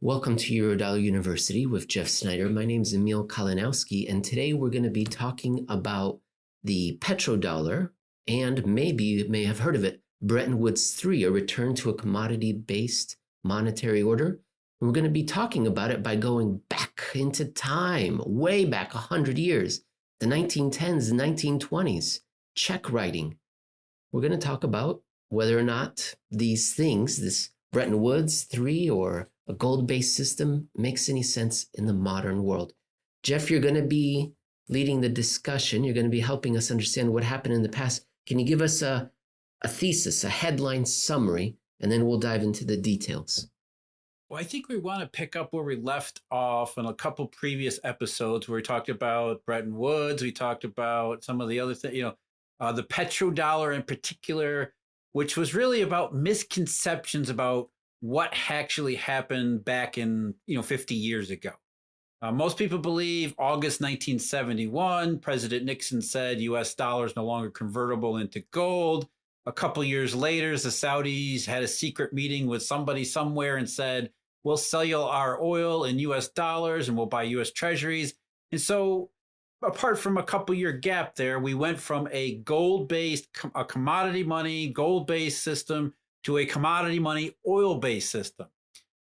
Welcome to Eurodollar University with Jeff Snider. My name is Emil Kalinowski, and today we're going to be talking about the petrodollar and maybe you may have heard of it, Bretton Woods 3, a return to a commodity-based monetary order. And we're going to be talking about it by going back into time, way back 100 years, the 1910s and 1920s, check writing. We're going to talk about whether or not these things, this Bretton Woods 3 or a gold-based system, makes any sense in the modern world. Jeff, you're going to be leading the discussion. You're going to be helping us understand what happened in the past. Can you give us a thesis, a headline summary, and then we'll dive into the details? Well, I think we want to pick up where we left off in a couple previous episodes where we talked about Bretton Woods. We talked about some of the other things, the petrodollar in particular, which was really about misconceptions about what actually happened back in 50 years ago. Most people believe August 1971, President Nixon said U.S. dollars no longer convertible into gold. A couple years later, the Saudis had a secret meeting with somebody somewhere and said, we'll sell you our oil in U.S. dollars and we'll buy U.S. treasuries. And so apart from a couple year gap there, we went from a gold-based, a commodity money, gold-based system to a commodity money, oil-based system.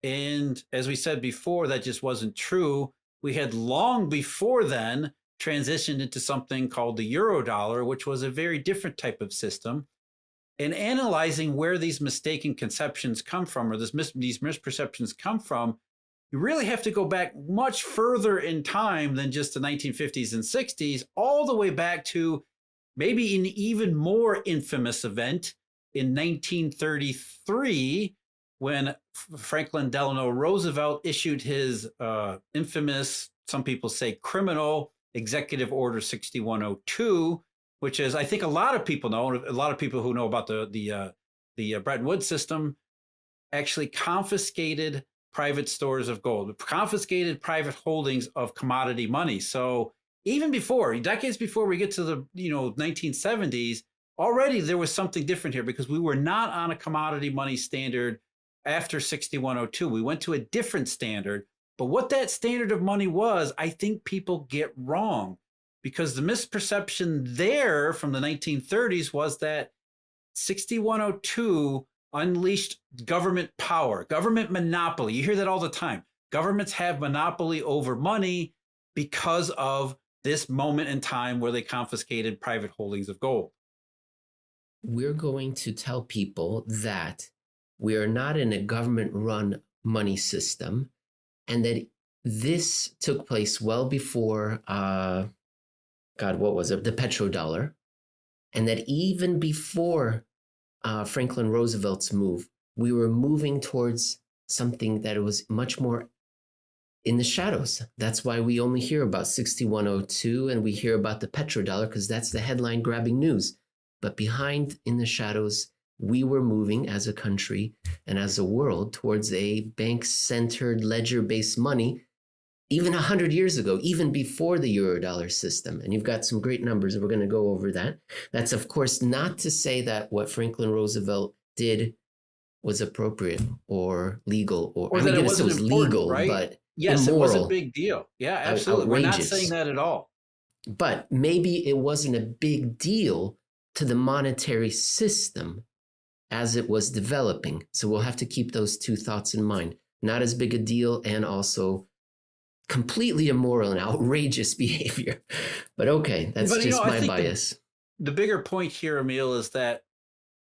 And as we said before, that just wasn't true. We had long before then transitioned into something called the Eurodollar, which was a very different type of system. And analyzing where these mistaken conceptions come from, or these misperceptions come from, you really have to go back much further in time than just the 1950s and 60s, all the way back to maybe an even more infamous event in 1933, when Franklin Delano Roosevelt issued his infamous, some people say criminal, Executive Order 6102, which is, I think a lot of people know, a lot of people who know about the Bretton Woods system, actually confiscated private stores of gold, confiscated private holdings of commodity money. So even before, decades before we get to the 1970s, already there was something different here because we were not on a commodity money standard after 6102. We went to a different standard. But what that standard of money was, I think people get wrong, because the misperception there from the 1930s was that 6102 unleashed government power, government monopoly. You hear that all the time. Governments have monopoly over money because of this moment in time where they confiscated private holdings of gold. We're going to tell people that we are not in a government-run money system and that this took place well before, what was it? The petrodollar. And that even before Franklin Roosevelt's move, we were moving towards something that was much more in the shadows. That's why we only hear about 6102 and we hear about the petrodollar, because that's the headline grabbing news. But behind in the shadows, we were moving as a country and as a world towards a bank-centered, ledger-based money, even 100 years ago, even before the Eurodollar system. And you've got some great numbers, and we're going to go over that. That's, of course, not to say that what Franklin Roosevelt did was appropriate or legal, or that it was legal, right? But yes, immoral, it was a big deal. Yeah, absolutely. We're not saying that at all. But maybe it wasn't a big deal to the monetary system as it was developing. So we'll have to keep those two thoughts in mind. Not as big a deal and also completely immoral and outrageous behavior. But okay, that's just my bias. The bigger point here, Emil, is that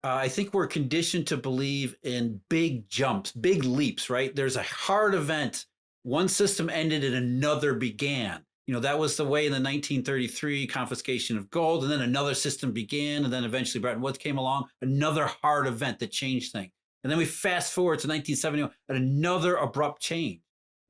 I think we're conditioned to believe in big jumps, big leaps, right? There's a hard event. One system ended and another began. That was the way in the 1933 confiscation of gold, and then another system began, and then eventually Bretton Woods came along, another hard event that changed things. And then we fast forward to 1971 and another abrupt change.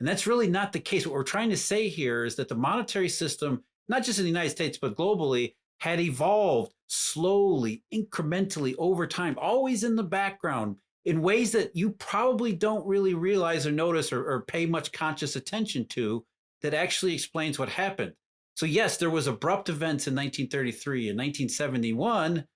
And that's really not the case. What we're trying to say here is that the monetary system, not just in the United States, but globally, had evolved slowly, incrementally over time, always in the background, in ways that you probably don't really realize or notice or pay much conscious attention to, that actually explains what happened. So yes, there was abrupt events in 1933 and 1971,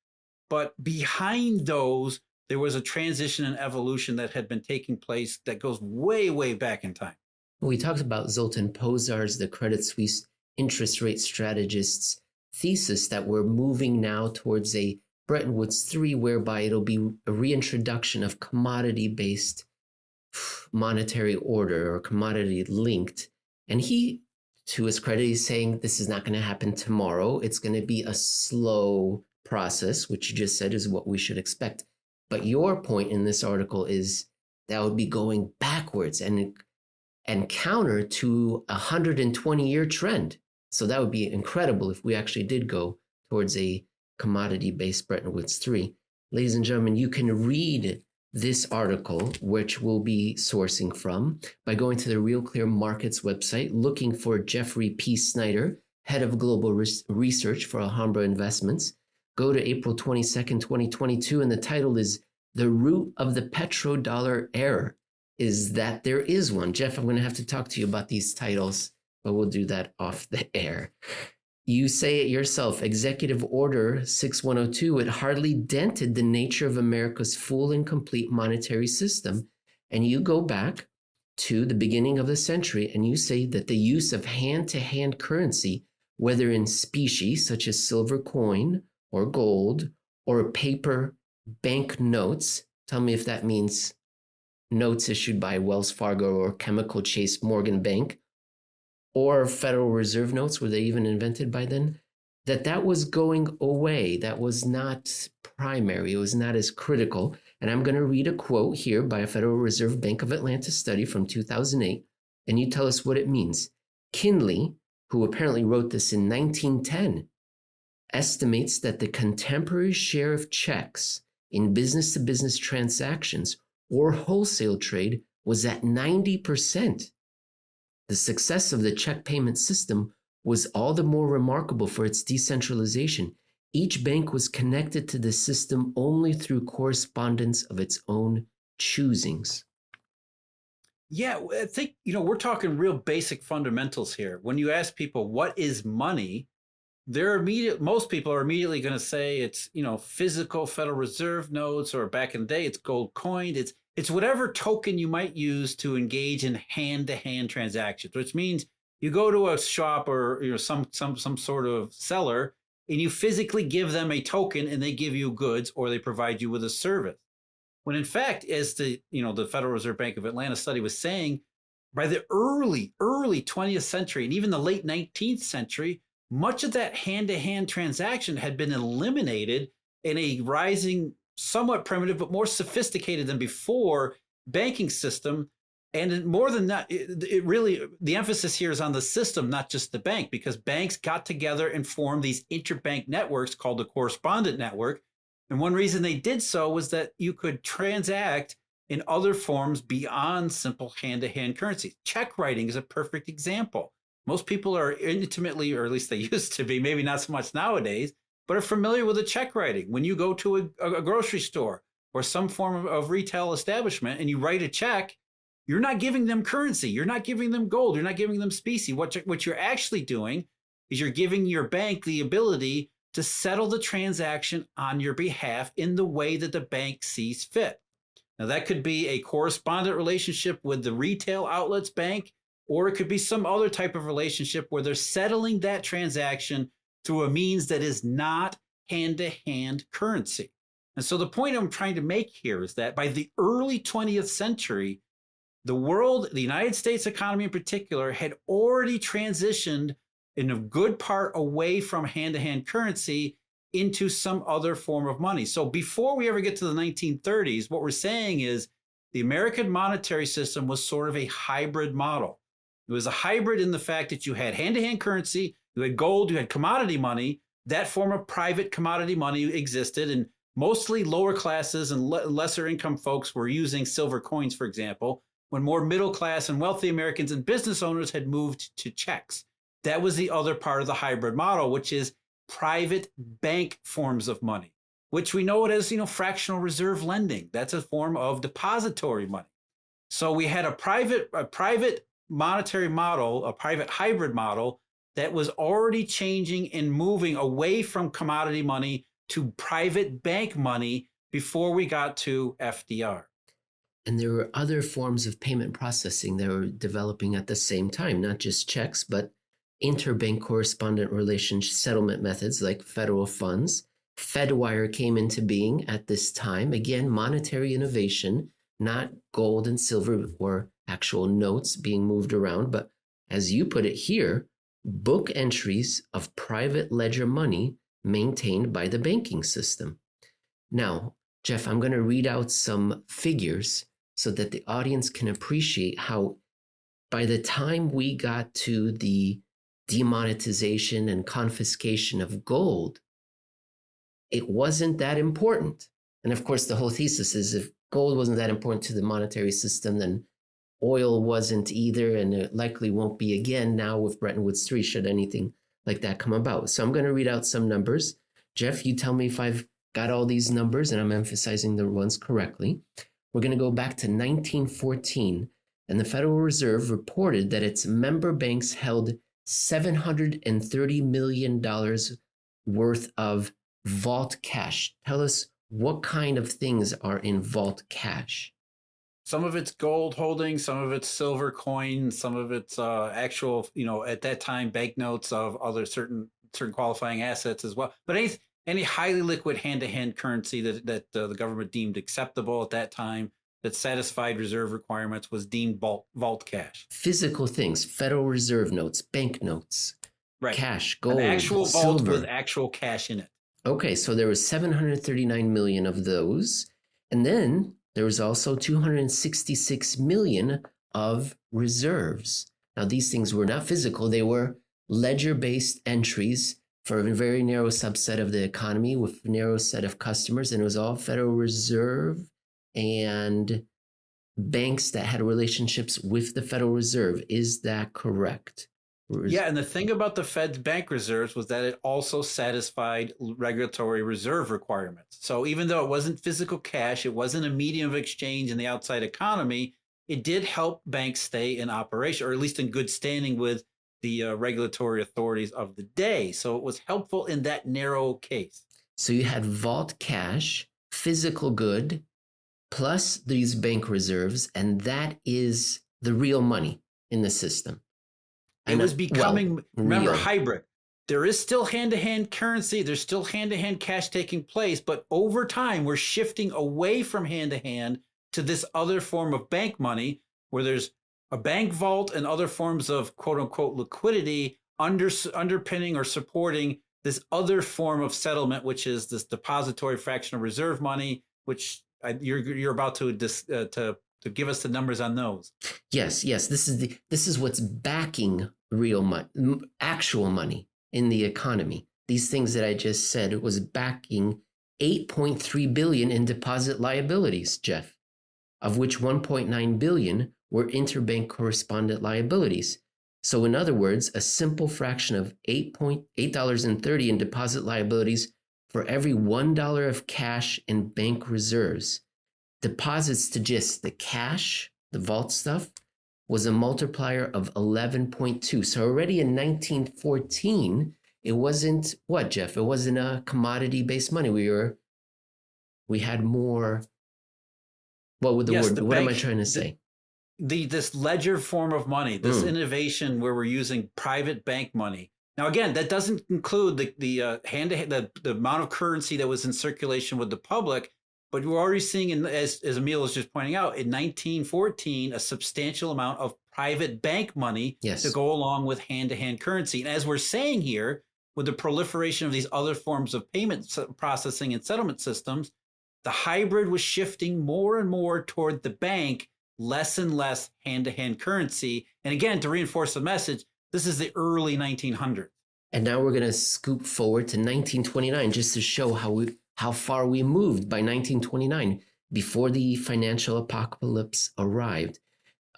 but behind those, there was a transition and evolution that had been taking place that goes way, way back in time. We talked about Zoltan Pozar's, the Credit Suisse interest rate strategist's thesis that we're moving now towards a Bretton Woods 3, whereby it'll be a reintroduction of commodity-based monetary order or commodity linked. And he, to his credit, he's saying this is not going to happen tomorrow. It's going to be a slow process, which you just said is what we should expect. But your point in this article is that would be going backwards and counter to a 120-year trend. So that would be incredible if we actually did go towards a commodity-based Bretton Woods 3. Ladies and gentlemen, you can read this article, which we'll be sourcing from, by going to the Real Clear Markets website, looking for Jeffrey P. Snider, head of global research for Alhambra Investments. Go to April 22nd, 2022, and the title is The Root of the Petrodollar Error. Is that there is one. Jeff, I'm going to have to talk to you about these titles, but we'll do that off the air. You say it yourself, Executive Order 6102, it hardly dented the nature of America's full and complete monetary system. And you go back to the beginning of the century and you say that the use of hand-to-hand currency, whether in specie such as silver coin or gold or paper bank notes, tell me if that means notes issued by Wells Fargo or Chemical Chase Morgan Bank, or Federal Reserve notes, were they even invented by then? That was going away. That was not primary. It was not as critical. And I'm going to read a quote here by a Federal Reserve Bank of Atlanta study from 2008, and you tell us what it means. Kinley, who apparently wrote this in 1910, estimates that the contemporary share of checks in business-to-business transactions or wholesale trade was at 90%. The success of the check payment system was all the more remarkable for its decentralization. Each bank was connected to the system only through correspondence of its own choosings. Yeah, I think, we're talking real basic fundamentals here. When you ask people, what is money? Most people are immediately going to say it's, physical Federal Reserve notes, or back in the day, it's gold coined. It's whatever token you might use to engage in hand-to-hand transactions, which means you go to a shop or some sort of seller and you physically give them a token and they give you goods or they provide you with a service. When in fact, as the Federal Reserve Bank of Atlanta study was saying, by the early 20th century and even the late 19th century, much of that hand-to-hand transaction had been eliminated in a rising, somewhat primitive, but more sophisticated than before banking system. And more than that, it really, the emphasis here is on the system, not just the bank, because banks got together and formed these interbank networks called the correspondent network. And one reason they did so was that you could transact in other forms beyond simple hand-to-hand currency. Check writing is a perfect example. Most people are intimately, or at least they used to be, maybe not so much nowadays, but are familiar with the check writing. When you go to a grocery store or some form of retail establishment and you write a check, you're not giving them currency. You're not giving them gold. You're not giving them specie. What you're actually doing is you're giving your bank the ability to settle the transaction on your behalf in the way that the bank sees fit. Now, that could be a correspondent relationship with the retail outlets bank, or it could be some other type of relationship where they're settling that transaction through a means that is not hand-to-hand currency. And so the point I'm trying to make here is that by the early 20th century, the world, the United States economy in particular, had already transitioned in a good part away from hand-to-hand currency into some other form of money. So before we ever get to the 1930s, what we're saying is the American monetary system was sort of a hybrid model. It was a hybrid in the fact that you had hand-to-hand currency, you had gold, you had commodity money. That form of private commodity money existed, and mostly lower classes and lesser income folks were using silver coins, for example, when more middle class and wealthy Americans and business owners had moved to checks. That was the other part of the hybrid model, which is private bank forms of money, which we know it as, fractional reserve lending. That's a form of depository money. So we had a private monetary model, a private hybrid model that was already changing and moving away from commodity money to private bank money before we got to FDR. And there were other forms of payment processing that were developing at the same time, not just checks, but interbank correspondent relationship settlement methods like federal funds. Fedwire came into being at this time. Again, monetary innovation, not gold and silver or actual notes being moved around, but as you put it here, book entries of private ledger money maintained by the banking system. Now, Jeff, I'm going to read out some figures so that the audience can appreciate how by the time we got to the demonetization and confiscation of gold, it wasn't that important. And of course, the whole thesis is if gold wasn't that important to the monetary system, then oil wasn't either, and it likely won't be again now with Bretton Woods 3, should anything like that come about. So I'm going to read out some numbers. Jeff, you tell me if I've got all these numbers and I'm emphasizing the ones correctly. We're going to go back to 1914, and the Federal Reserve reported that its member banks held $730 million worth of vault cash. Tell us what kind of things are in vault cash. Some of it's gold holdings, some of it's silver coins, some of it's actual, at that time, banknotes of other certain qualifying assets as well. But any highly liquid hand-to-hand currency that the government deemed acceptable at that time that satisfied reserve requirements was deemed vault cash. Physical things, Federal Reserve notes, banknotes, right. Cash, gold, an actual silver. Vault with actual cash in it. Okay, so there was 739 million of those. And then there was also 266 million of reserves. Now, these things were not physical. They were ledger-based entries for a very narrow subset of the economy with a narrow set of customers. And it was all Federal Reserve and banks that had relationships with the Federal Reserve. Is that correct? Yeah, and the thing about the Fed's bank reserves was that it also satisfied regulatory reserve requirements. So even though it wasn't physical cash, it wasn't a medium of exchange in the outside economy, it did help banks stay in operation, or at least in good standing with the regulatory authorities of the day. So it was helpful in that narrow case. So you had vault cash, physical good, plus these bank reserves, and that is the real money in the system. It was becoming, remember, real. hybrid. There is still hand-to-hand currency. There's still hand-to-hand cash taking place. But over time, we're shifting away from hand-to-hand to this other form of bank money where there's a bank vault and other forms of quote-unquote liquidity underpinning or supporting this other form of settlement, which is this depository fractional reserve money, which you're about to give us the numbers on those. Yes. This is what's backing real money, actual money in the economy. These things that I just said, it was backing 8.3 billion in deposit liabilities, Jeff, of which 1.9 billion were interbank correspondent liabilities. So in other words, a simple fraction of $8.30 in deposit liabilities for every $1 of cash in bank reserves. Deposits to just the cash, the vault stuff, was a multiplier of 11.2. So already in 1914, it wasn't what, Jeff? It wasn't a commodity-based money. We had more. What would the word? What am I trying to say? This ledger form of money, this innovation where we're using private bank money. Now, again, that doesn't include the amount of currency that was in circulation with the public. But we're already seeing, as Emil was just pointing out, in 1914, a substantial amount of private bank money to go along with hand-to-hand currency. And as we're saying here, with the proliferation of these other forms of payment processing and settlement systems, the hybrid was shifting more and more toward the bank, less and less hand-to-hand currency. And again, to reinforce the message, this is the early 1900s. And now we're going to scoop forward to 1929 just to show how far we moved by 1929 before the financial apocalypse arrived.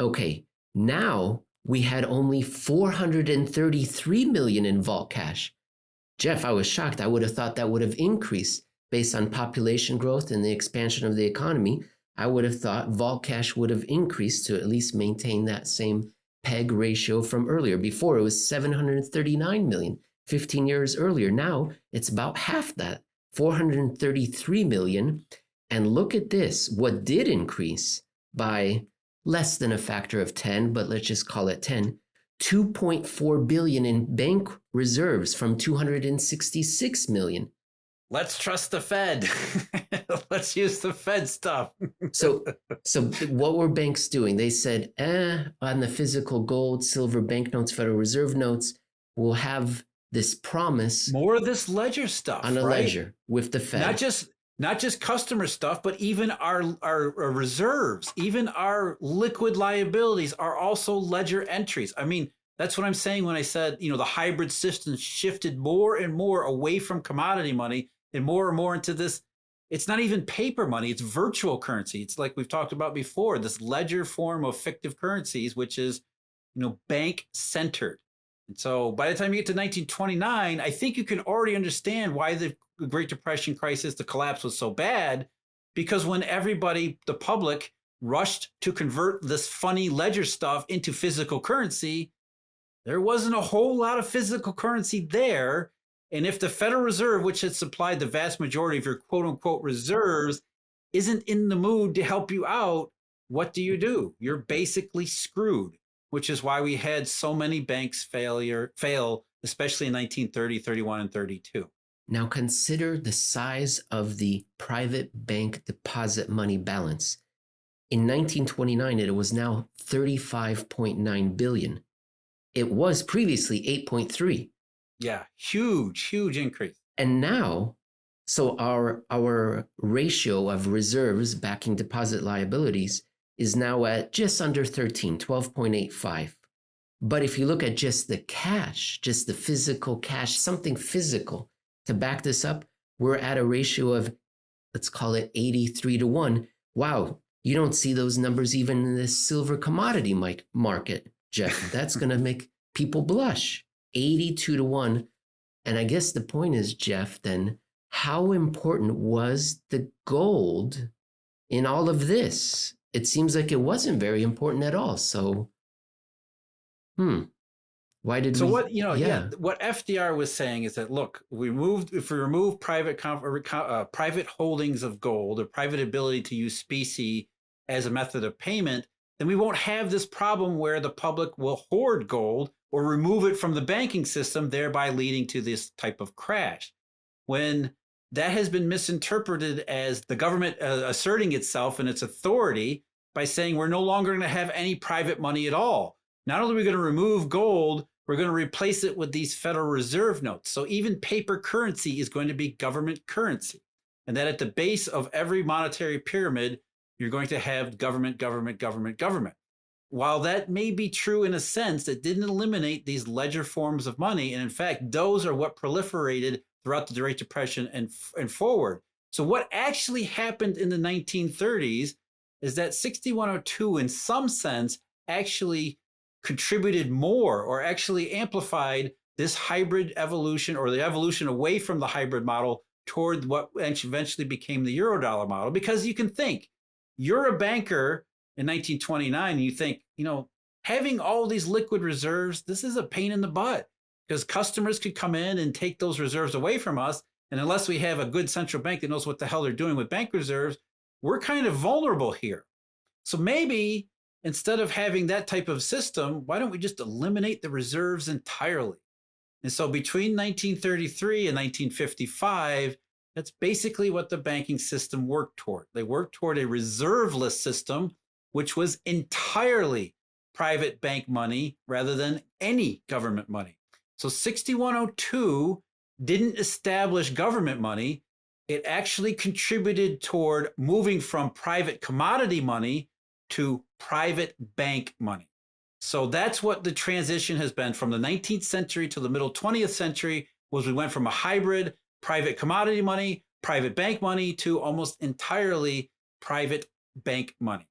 Okay, now we had only 433 million in vault cash. Jeff, I was shocked. I would have thought that would have increased based on population growth and the expansion of the economy. I would have thought vault cash would have increased to at least maintain that same peg ratio from earlier. Before it was 739 million, 15 years earlier. Now it's about half that. 433 million. And look at this. What did increase by less than a factor of 10, but let's just call it 10, 2.4 billion in bank reserves from 266 million. Let's trust the Fed. Let's use the Fed stuff. So what were banks doing? They said, on the physical gold, silver banknotes, Federal Reserve notes, we'll have this promise. More of this ledger stuff. On a right? ledger with the Fed. Not just customer stuff, but even our reserves, even our liquid liabilities are also ledger entries. I mean, that's what I'm saying when I said, the hybrid system shifted more and more away from commodity money and more into this. It's not even paper money. It's virtual currency. It's like we've talked about before, this ledger form of fictive currencies, which is, bank centered. And so by the time you get to 1929, I think you can already understand why the Great Depression crisis, the collapse was so bad, because when everybody, the public, rushed to convert this funny ledger stuff into physical currency, there wasn't a whole lot of physical currency there. And if the Federal Reserve, which had supplied the vast majority of your quote unquote reserves, isn't in the mood to help you out, what do? You're basically screwed, which is why we had so many banks fail, especially in 1930, 31, and 32. Now consider the size of the private bank deposit money balance. In 1929, it was now 35.9 billion. It was previously 8.3. Yeah, huge increase. And now, so our ratio of reserves backing deposit liabilities is now at just under 13, 12.85. But if you look at just the cash, just the physical cash, something physical to back this up, we're at a ratio of, let's call it 83 to 1. Wow, you don't see those numbers even in the silver commodity market, Jeff. That's going to make people blush. 82 to 1. And I guess the point is, Jeff, then, how important was the gold in all of this? It seems like it wasn't very important at all. So, why did we? What what FDR was saying is that, look, if we remove private holdings of gold or private ability to use specie as a method of payment, then we won't have this problem where the public will hoard gold or remove it from the banking system, thereby leading to this type of crash. When that has been misinterpreted as the government asserting itself and its authority by saying we're no longer going to have any private money at all. Not only are we going to remove gold, we're going to replace it with these Federal Reserve notes. So even paper currency is going to be government currency. And that at the base of every monetary pyramid, you're going to have government. While that may be true in a sense, it didn't eliminate these ledger forms of money. And in fact, those are what proliferated throughout the Great Depression and forward. So what actually happened in the 1930s is that 6102, in some sense, actually contributed more or actually amplified this hybrid evolution, or the evolution away from the hybrid model toward what eventually became the Eurodollar model. Because you can think, you're a banker in 1929, and you think, having all these liquid reserves, this is a pain in the butt, because customers could come in and take those reserves away from us. And unless we have a good central bank that knows what the hell they're doing with bank reserves, we're kind of vulnerable here. So maybe instead of having that type of system, why don't we just eliminate the reserves entirely? And so between 1933 and 1955, that's basically what the banking system worked toward. They worked toward a reserveless system, which was entirely private bank money rather than any government money. So 6102 didn't establish government money. It actually contributed toward moving from private commodity money to private bank money. So that's what the transition has been from the 19th century to the middle 20th century, was we went from a hybrid private commodity money, private bank money, to almost entirely private bank money.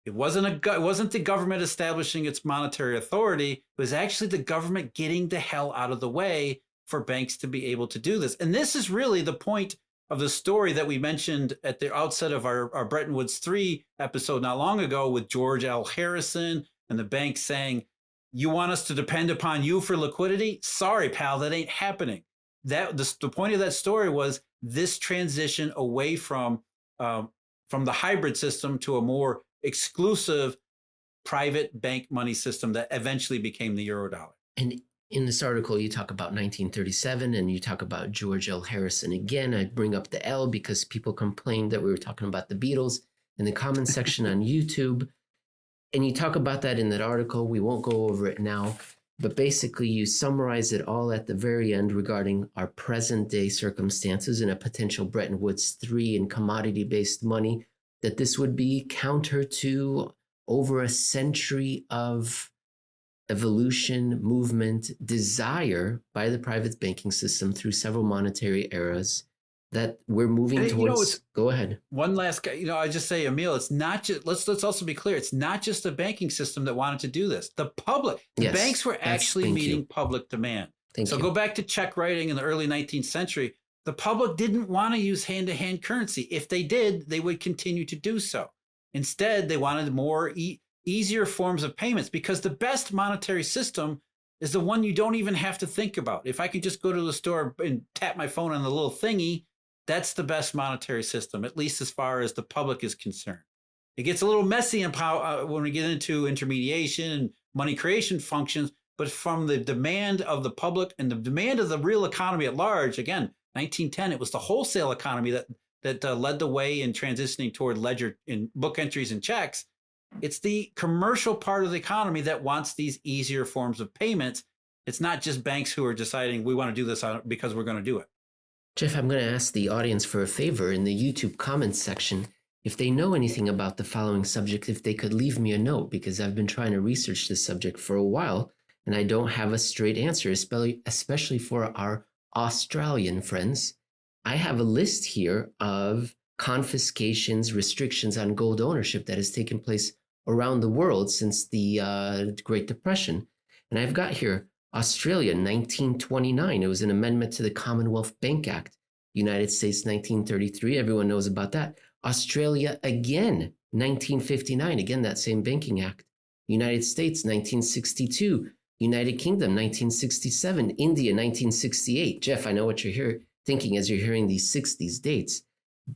It wasn't the government establishing its monetary authority. It was actually the government getting the hell out of the way for banks to be able to do this. And this is really the point of the story that we mentioned at the outset of our Bretton Woods 3 episode not long ago, with George L. Harrison and the bank saying, you want us to depend upon you for liquidity? Sorry, pal, that ain't happening. The point of that story was this transition away from from the hybrid system to a more exclusive private bank money system that eventually became the Eurodollar. And in this article, you talk about 1937 and you talk about George L. Harrison. Again, I bring up the L because people complained that we were talking about the Beatles in the comments section on YouTube. And you talk about that in that article. We won't go over it now, but basically you summarize it all at the very end regarding our present day circumstances and a potential Bretton Woods 3 and commodity-based money, that this would be counter to over a century of evolution, movement, desire by the private banking system through several monetary eras that we're moving towards. Go ahead. One last, I just say, Emil, it's not just, let's also be clear. It's not just the banking system that wanted to do this. The public, the banks were actually meeting public demand. So go back to check writing in the early 19th century. The public didn't want to use hand-to-hand currency. If they did, they would continue to do so. Instead, they wanted more easier forms of payments, because the best monetary system is the one you don't even have to think about. If I could just go to the store and tap my phone on the little thingy, that's the best monetary system, at least as far as the public is concerned. It gets a little messy when we get into intermediation and money creation functions, but from the demand of the public and the demand of the real economy at large, again, 1910, it was the wholesale economy that led the way in transitioning toward ledger in book entries and checks. It's the commercial part of the economy that wants these easier forms of payments. It's not just banks who are deciding we want to do this because we're going to do it. Jeff, I'm going to ask the audience for a favor in the YouTube comments section. If they know anything about the following subject, if they could leave me a note, because I've been trying to research this subject for a while and I don't have a straight answer, especially for our Australian friends. I have a list here of confiscations, restrictions on gold ownership that has taken place around the world since the Great Depression. And I've got here Australia, 1929. It was an amendment to the Commonwealth Bank Act. United States, 1933. Everyone knows about that. Australia again, 1959. Again, that same banking act. United States, 1962. United Kingdom, 1967. India, 1968. Jeff, I know what you're thinking as you're hearing these 60s dates.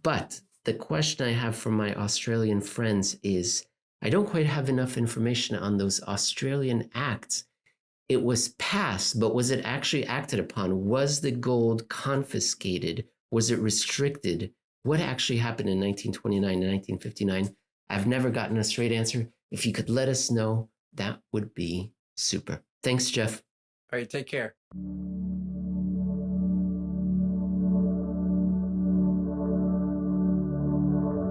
But the question I have for my Australian friends is, I don't quite have enough information on those Australian acts. It was passed, but was it actually acted upon? Was the gold confiscated? Was it restricted? What actually happened in 1929 and 1959? I've never gotten a straight answer. If you could let us know, that would be super. Thanks, Jeff. All right, take care.